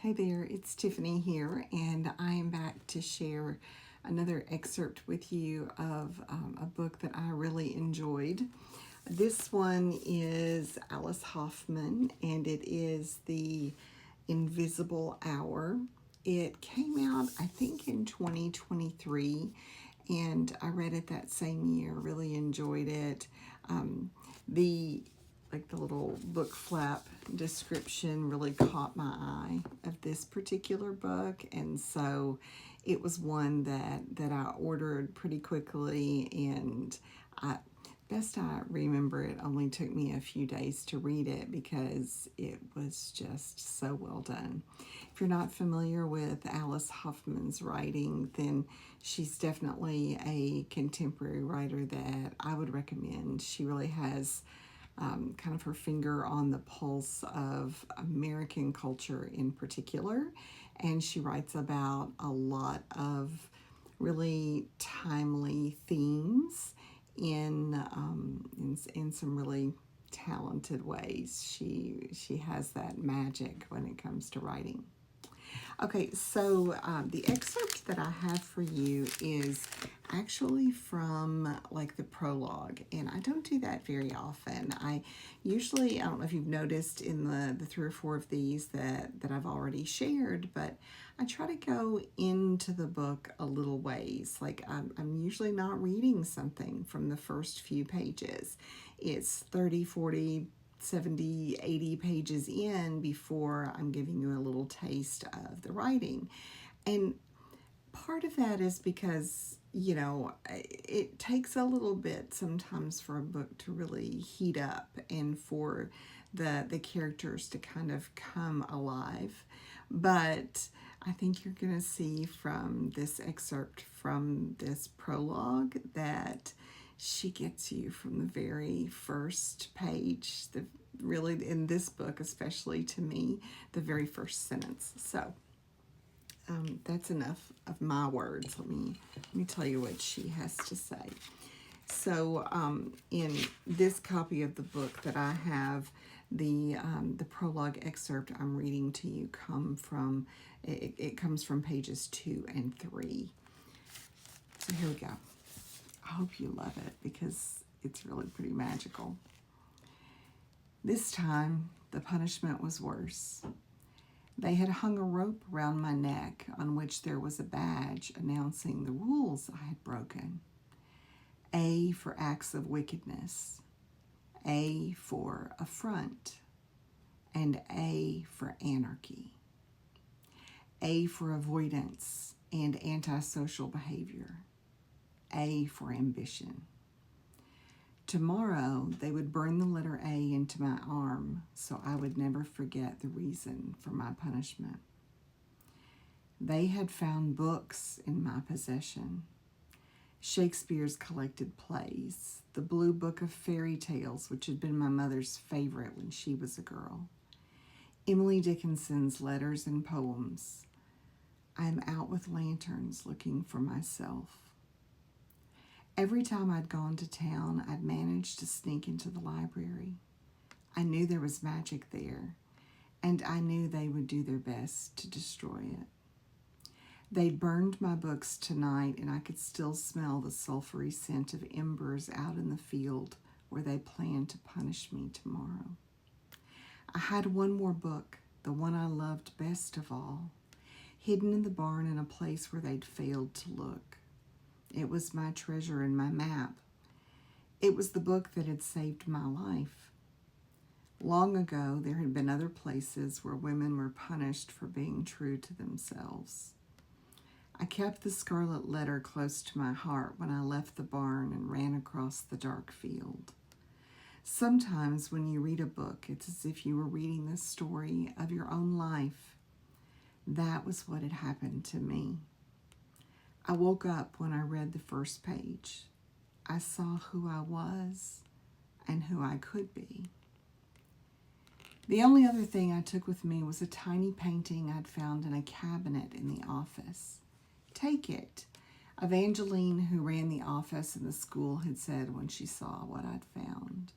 Hey there, it's Tiffany here, and I am back to share another excerpt with you of a book that I really enjoyed. This one is Alice Hoffman, and it is The Invisible Hour. It came out, I think, in 2023, and I read it that same year. Really enjoyed it. The the little book flap description really caught my eye of this particular book, and so it was one that I ordered pretty quickly, and I best I remember, it only took me a few days to read it because it was just so well done. If you're not familiar with Alice Hoffman's writing, then she's definitely a contemporary writer that I would recommend. She really has kind of her finger on the pulse of American culture in particular, and she writes about a lot of really timely themes in some really talented ways. She has that magic when it comes to writing. Okay, so the excerpt that I have for you is actually from like the prologue, and I don't do that very often. I don't know if you've noticed in the three or four of these that I've already shared, but I try to go into the book a little ways. Like I'm usually not reading something from the first few pages. It's 30, 40, 70, 80 pages in before I'm giving you a little taste of the writing. And part of that is because, it takes a little bit sometimes for a book to really heat up and for the characters to kind of come alive. But I think you're going to see from this excerpt from this prologue that she gets you from the very first page, really in this book, especially to me, the very first sentence. So that's enough of my words. Let me tell you what she has to say. So in this copy of the book that I have, the prologue excerpt I'm reading to you it comes from pages 2 and 3. So here we go. I hope you love it because it's really pretty magical. This time, the punishment was worse. They had hung a rope around my neck on which there was a badge announcing the rules I had broken. A for acts of wickedness, A for affront, and A for anarchy. A for avoidance and antisocial behavior. A for ambition. Tomorrow, they would burn the letter A into my arm so I would never forget the reason for my punishment. They had found books in my possession. Shakespeare's collected plays, the Blue Book of Fairy Tales, which had been my mother's favorite when she was a girl, Emily Dickinson's letters and poems. I am out with lanterns looking for myself. Every time I'd gone to town, I'd managed to sneak into the library. I knew there was magic there, and I knew they would do their best to destroy it. They'd burned my books tonight, and I could still smell the sulfury scent of embers out in the field where they planned to punish me tomorrow. I had one more book, the one I loved best of all, hidden in the barn in a place where they'd failed to look. It was my treasure and my map. It was the book that had saved my life. Long ago, there had been other places where women were punished for being true to themselves. I kept the scarlet letter close to my heart when I left the barn and ran across the dark field. Sometimes when you read a book, it's as if you were reading the story of your own life. That was what had happened to me. I woke up when I read the first page. I saw who I was and who I could be. The only other thing I took with me was a tiny painting I'd found in a cabinet in the office. Take it, Evangeline, who ran the office in the school, had said when she saw what I'd found.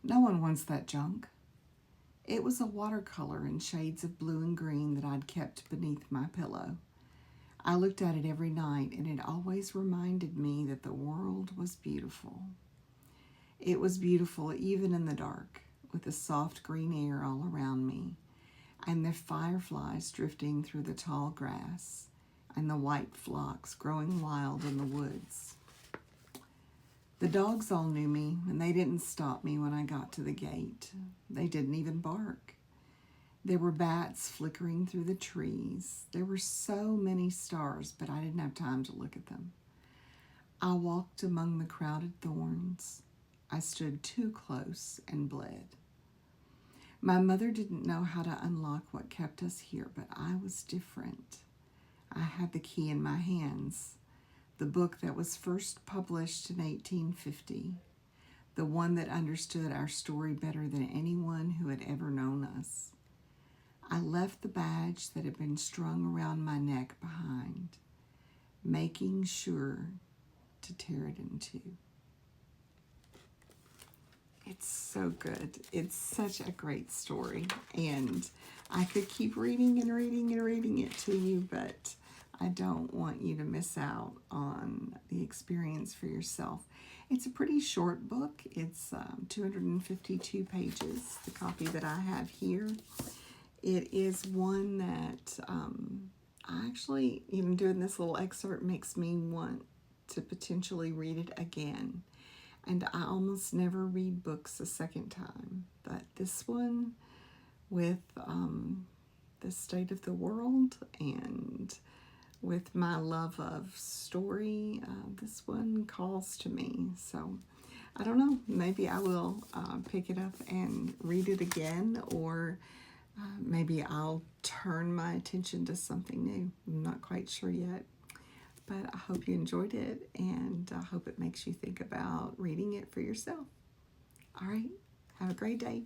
No one wants that junk. It was a watercolor in shades of blue and green that I'd kept beneath my pillow. I looked at it every night, and it always reminded me that the world was beautiful. It was beautiful even in the dark, with the soft green air all around me, and the fireflies drifting through the tall grass, and the white phlox growing wild in the woods. The dogs all knew me, and they didn't stop me when I got to the gate. They didn't even bark. There were bats flickering through the trees. There were so many stars, but I didn't have time to look at them. I walked among the crowded thorns. I stood too close and bled. My mother didn't know how to unlock what kept us here, but I was different. I had the key in my hands, the book that was first published in 1850, the one that understood our story better than anyone who had ever known us. I left the badge that had been strung around my neck behind, making sure to tear it in two. It's so good. It's such a great story, and I could keep reading and reading and reading it to you, but I don't want you to miss out on the experience for yourself. It's a pretty short book. It's 252 pages, the copy that I have here. It is one that I actually, even doing this little excerpt makes me want to potentially read it again. And I almost never read books a second time. But this one, with the state of the world and with my love of story, this one calls to me. So I don't know, maybe I will pick it up and read it again, or maybe I'll turn my attention to something new. I'm not quite sure yet. But I hope you enjoyed it, and I hope it makes you think about reading it for yourself. All right, have a great day.